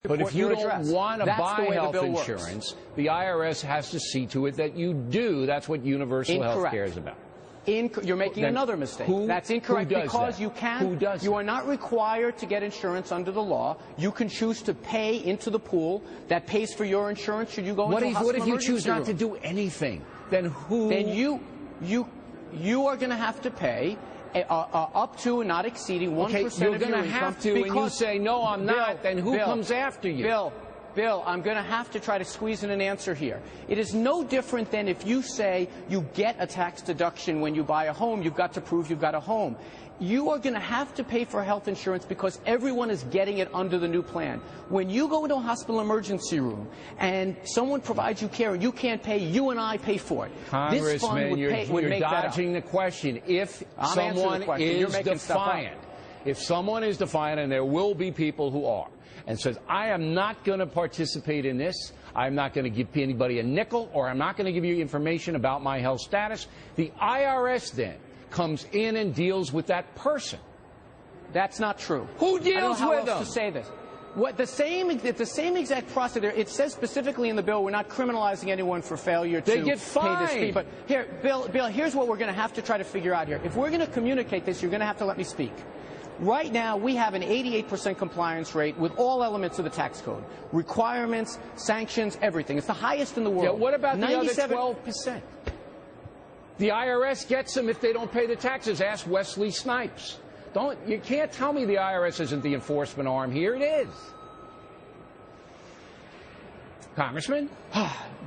But if you don't want to buy health insurance, the IRS has to see to it that you do. That's what universal health care is about. You're making another mistake. That's incorrect because you can't. You are not required to get insurance under the law. You can choose to pay into the pool that pays for your insurance should you go into a hospital emergency room. What if you choose not to do anything? Then who? Then you are going to have to pay up to and not exceeding 1% of your income. You're going to have to, and you say, no, I'm not, then who comes after you? Bill, I'm going to have to try to squeeze in an answer here. It is no different than if you say you get a tax deduction when you buy a home, you've got to prove you've got a home. You are going to have to pay for health insurance because everyone is getting it under the new plan. When you go into a hospital emergency room and someone provides you care and you can't pay, you and I pay for it. Congressman, you're dodging the question. If someone is defiant, and there will be people who are, and says, I am not going to participate in this, I'm not going to give anybody a nickel, or I'm not going to give you information about my health status, the IRS then comes in and deals with that person. That's not true. Who deals with them? I don't know how else to say this. The same exact process there. It says specifically in the bill we're not criminalizing anyone for failure to pay this fee. But here, Bill, here's what we're going to have to try to figure out here. If we're going to communicate this, you're going to have to let me speak. Right now, we have an 88% compliance rate with all elements of the tax code. Requirements, sanctions, everything. It's the highest in the world. Yeah, what about the other 12%? The IRS gets them if they don't pay the taxes. Ask Wesley Snipes. You can't tell me the IRS isn't the enforcement arm here. It is. Congressman?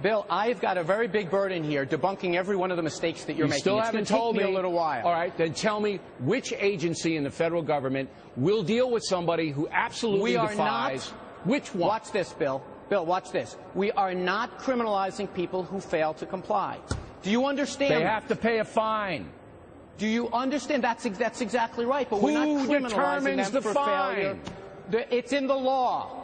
Bill, I've got a very big burden here debunking every one of the mistakes that you're making. Still haven't told me a little while. All right, then tell me which agency in the federal government will deal with somebody who absolutely defies. Which one? Watch this, Bill. Bill, watch this. We are not criminalizing people who fail to comply. Do you understand? They have to pay a fine. Do you understand? That's exactly right. But we're not criminalizing them for failure. It's in the law.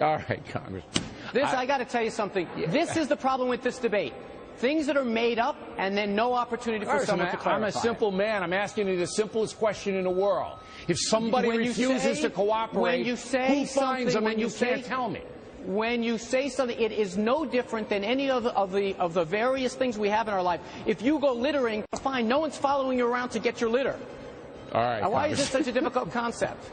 All right, Congressman. I got to tell you something. Yeah. This is the problem with this debate. Things that are made up and then no opportunity for someone to clarify. I'm a simple man. I'm asking you the simplest question in the world. If somebody refuses to cooperate, who finds them and you can't tell me? When you say something, it is no different than any of the various things we have in our life. If you go littering, fine. No one's following you around to get your litter. All right. Now, why is this such a difficult concept?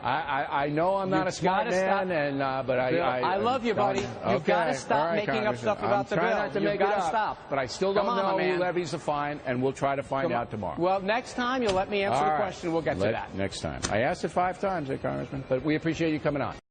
I know I'm not a smart man, but I love you, buddy. You've got to stop making up stuff about the bill. You've got to stop. But I still don't know who levies the fine, and we'll try to find out tomorrow. Well, next time you'll let me answer the question. We'll get to that. Next time. I asked it 5 times, Congressman, but we appreciate you coming on.